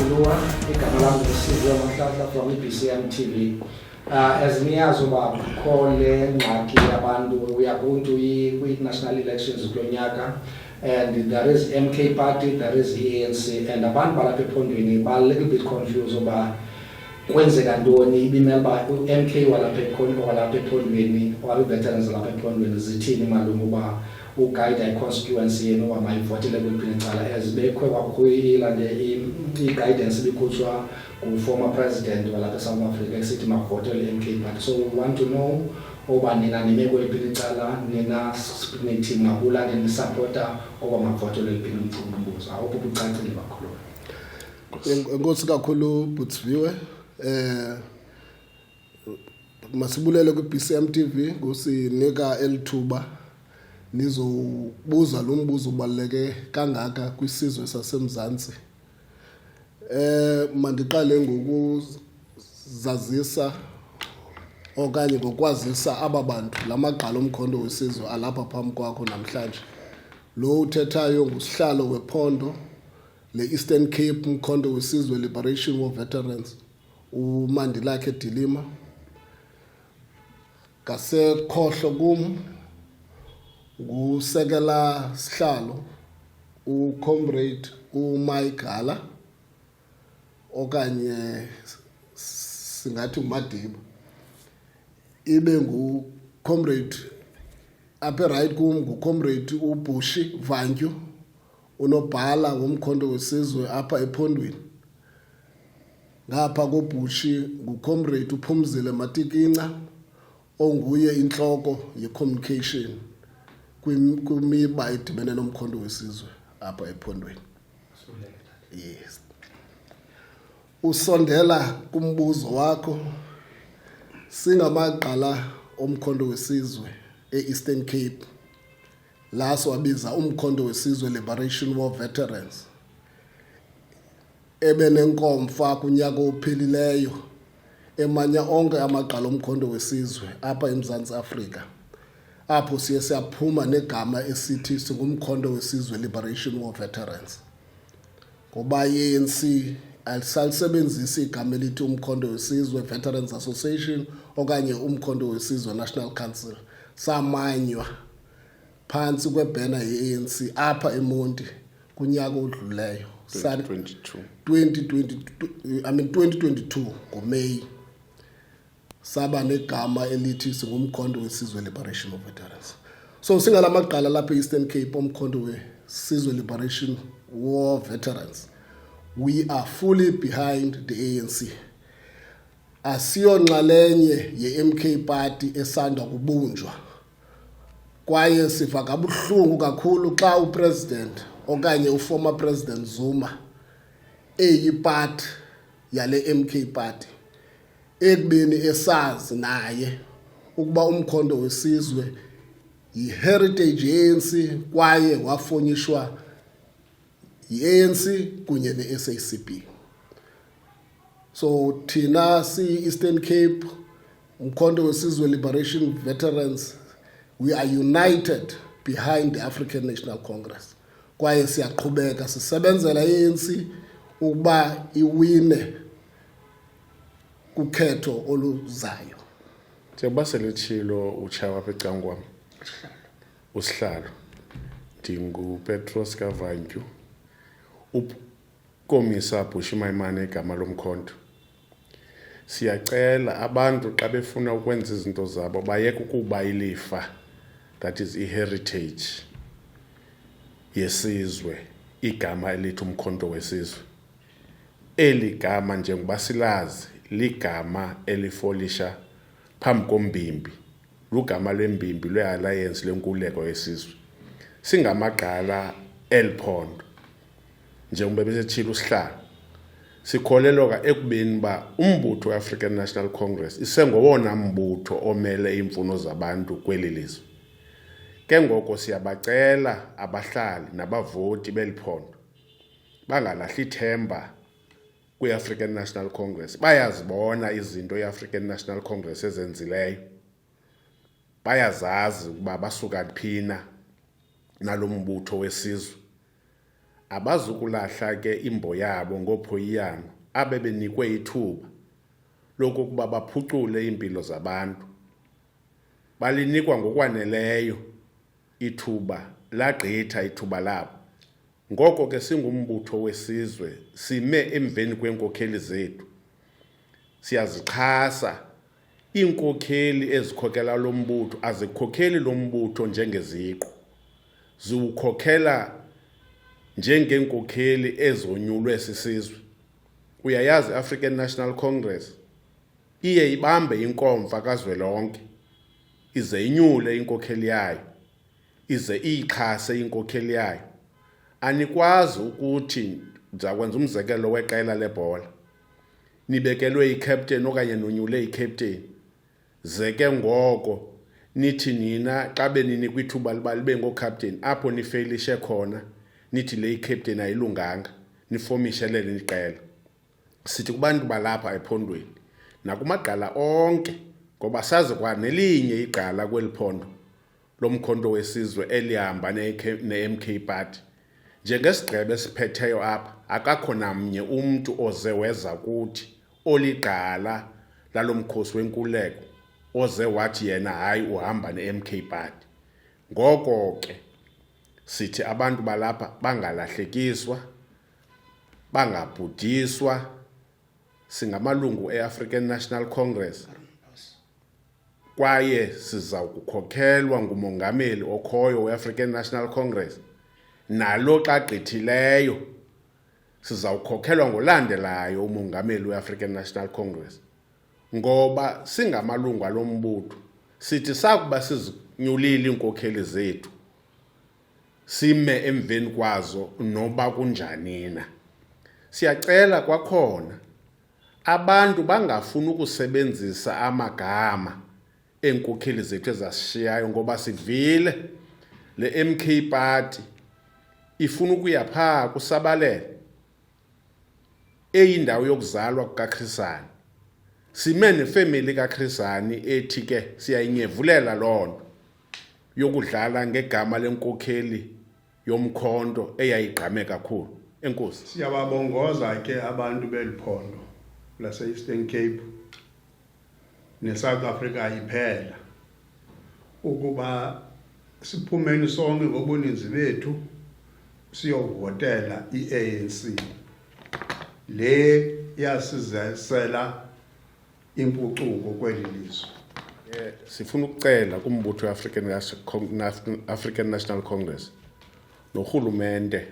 Khuluwa, igama lami Wesizwe Mkhonto from BcmTv. As niyazi uba khole ngxaki yabantu uyakuntu kwi-national elections kulonyaka, and there is MK party, there is ANC, and abantu balapha ephondweni ba little bit confused uba kwenzeka ntoni ibimela uba u-MK walapha ephondweni wabe-veterans lapha ephondweni zithini malunga uba uguide i-constituency yenu uba mayivotele kweliphi icala as bekho kwakhuyila nje i-guidance ibikhutshwa ku-former president walapha eSouth Africa esithi makuvotele i-MK party. So we want to know oba nina nime kweliphi icala, nina nithi ngakula nisupporta oba makuvotele liphi umbuzo. Awukho kucacile kakhulu. Enkosi kakhulu Butsiwe. Masibulele ku BcmTv kusinika elithuba nizobuza lo mbuzo ubaleke kangaka kwisizwe sasemzantsi. Mandiqale ngokuzazisa okanye ngokwazisa ababantu lamagqala Mkhonto Wesizwe alapha phambi kwakho namhlanje. Lo uthethayo ngusihlalo wephondo le Eastern Cape Mkhonto Wesizwe Liberation War Veterans uMandilakhe Dilima. Ngasekhohlo kum ngusekela sihlalo uComrade uMaigala okanye singathi uMadiba, ibe nguComrade apha right kum nguComrade uBushi Vantyu unobhala womkhonto wesizwe apha ephondweni. Ngapha koBushi nguComrade uPhumzile Matikinca onguye inhloko ye-communication kwimiba edibene nomkhonto wesizwe apha ephondweni. Yes. Usondela kumbuzo wakho, singamagqala omkhonto wesizwe e-Eastern Cape laso wabiza umkhonto wesizwe Liberation War Veterans ebenenkomfa kunyaka ophelileyo emanya onke amagqala omkhonto wesizwe apha eMzantsi Afrika, apho siye siyaphuma negama esithi singumkhonto wesizwe Liberation War Veterans. Ngoba i-ANC alisalisebenzisi igama elithi umkhonto wesizwe Veterans Association okanye umkhonto wesizwe National Council. Samanywa phansi kwebhena ye-ANC apha eMonti kunyaka odluleyo 2022 ngoMeyi. Saba negama elithi singumkhonto wesizwe Liberation of Veterans. So singalamagqala lapha eEastern Cape omkhonto wesizwe Liberation War Veterans, we are fully behind the ANC. Asiyonxalenye ye-MK party esanda kubunjwa, kwaye siva kabuhlungu kakhulu xa upresident okanye uformer president Zuma eyipart yale MK party ekubeni esazi naye ukuba umkhonto wesizwe yi-heritage ye-ANC kwaye wafonyishwa yi-ANC kunye ne-SACP. So thina si-Eastern Cape Mkhonto Wesizwe Liberation Veterans, we are united behind the African National Congress. Kwaye siyaqhubeka sisebenzela i-ANC ukuba iwine kukhetho oluzayo. Njengoba selitshilo utshawa apha ecangwam usihlalo ndinguPetros Kavantyu ukomisa Bushi Maimane igama lomkhonto. Siyacela abantu xa befuna ukwenza izinto zabo bayeke ukuba ilifa, that is i-heritage yesizwe igama elithi umkhonto wesizwe. Eli gama njengoba silazi ligama elifolisha phambi kombimbi, lugama lwembimbi lwe-alliance lenkululeko yesizwe. Singamagqala eliphondo njengoba besetshilo usihlalo, sikholelwa ekubeni ba umbutho we-African National Congress isengowona mbutho omele iimfuno zabantu kweli lizwe. Ke ngoko siyabacela abahlali nabavoti beliphondo bangalahli ithemba kwi-African National Congress. Bayazibona izinto i-African National Congress ezenzileyo, bayazazi ukuba basuka phina nalo mbutho wesizwe. abazukulahla ke imbo yabo ngophoyiyana abe benikwe ithuba lokuba baphucule impilo zabantu. Balinikwa ngokwaneleyo ithuba, lagqitha ithuba labo. Ngoko ke singumbutho wesizwe sime emveni kwenkokheli zethu. Siyazixhasa iinkokheli ezikhokela lo mbutho, azikhokheli lo mbutho njengeziqu, ziwukhokhela njengeenkokheli ezonyulwe sisizwe. Uyayazi African National Congress iye ibambe inkomfa kazwelonke, ize inyule inkokheli yayo, ize iyixhase inkokheli yayo. Anikwazi ukuthi ndizakwenza umzekelo weqela lebhola, nibekelwe ikapteni okanye nonyule ikapteni, ze ke ngoko nithi nina xa beninikwa ithuba libe ngokapteni, apho nifeylishe khona nithi le ikapteni ayilunganga, nifomishelele iqela. Sithi kubantu balapha ephondweni nakumagqala onke, ngoba sazi kwa nelinye igqala kweli phondo loMkhonto Wesizwe elihamba ne-MK Party, njengesigqebe esiphetheyo apha akakho namnye umntu oze weza kuthi oligqala lalo mkhosi wenkuleko oze wathi yena hayi uhamba ne-MK Party. Ngoko ke sithi abantu balapha bangalahlekiswa, bangabhudiswa. Singamalungu e-African National Congress kwaye siza kukhokhelwa ngumongameli okhoyo we-African National Congress, nalo xa gqithileyo siza kukhokhelwa ngolandelayo umongameli we-African National Congress. Ngoba singamalungu alo mbutho sithi sakuba sizinyulile iinkokheli zethu sime emveni kwazo noba kunjani na. Siyacela kwakhona abantu bangafuni ukusebenzisa amagama eenkokheli zethu ezasishiyayo, ngoba sivile le MK Party ifuna ukuya phaa kusabalele eyindawo yokuzalwa kukaKhrisani. Sime nefemeli kaKhrisani ethi ke siyayinyevulela loo nto yokudlala ngegama lenkokheli yomkhonto eyayigqame kakhulu. Enkosi. Siyababongoza ke abantu beliphondo lase-Eastern Cape ne-South Africa iphela ukuba siphumeni sonke ngobuninzi bethu siyovotela i-ANC le yasizesela impucuko kweli lizwe. Sifuna ukucela kumbutho we-African National Congress norhulumente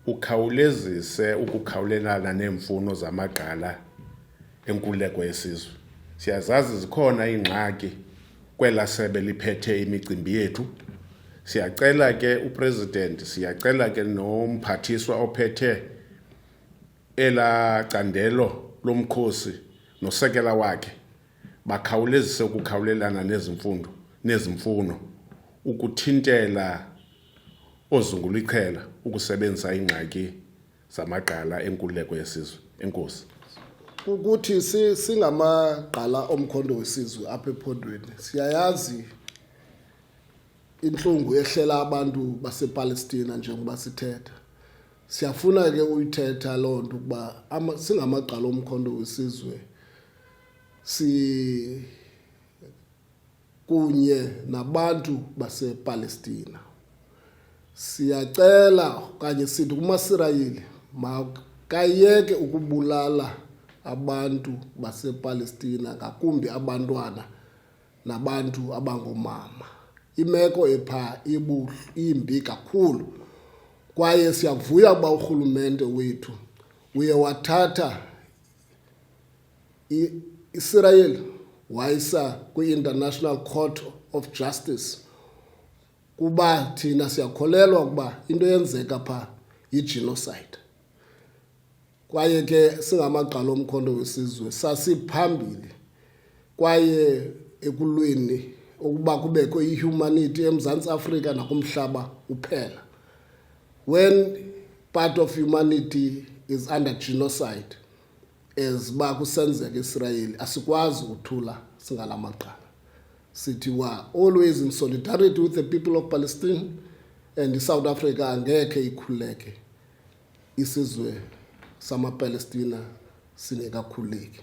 ukhawulezise ukukhawulelana neemfuno zamagqala enkululeko yesizwe. Siyazazi zikhona iingxaki kwela sebe liphethe imicimbi yethu. Siyacela ke upresident, siyacela ke nomphathiswa ophethe ela candelo lomkhosi nosekela wakhe bakhawulezise ukukhawulelana nezimfuno ukuthintela ozunguliqhela ukusebenzisa ingxaki zamagqala enkululeko yesizwe. Enkosi. Ukuthi singamagqala omkhonto wesizwe apha ephondweni siyayazi inhlungu ehlela abantu basePalestina njengoba sithetha. Siyafuna ke uyithetha loo nto ukuba singamagqala omkhonto wesizwe kunye nabantu basePalestina. Siyacela kanye sithi kumaSirayeli makayeke ukubulala abantu basePalestina, ngakumbi abantwana nabantu abangomama. Imeko epha imbi kakhulu, kwaye siyavuya uba urhulumente wethu uye wathatha Israel wayisa kwi-International Court of Justice kuba thina siyakholelwa ukuba into yenzeka pha yi-genocide. Kwaye ke singamagqala omkhonto wesizwe sasiphambili kwaye ekulweni ukuba kubekho i-humanity eMzantsi Afrika nakumhlaba uphela. When part of humanity is under genocide, as ba kusenzeka Israel, asikwazi ukuthula singalamagqala. Sithi we are always in solidarity with the people of Palestine, and South Africa angekhe ikhuleke isizwe samaPalestina singekakhuleki.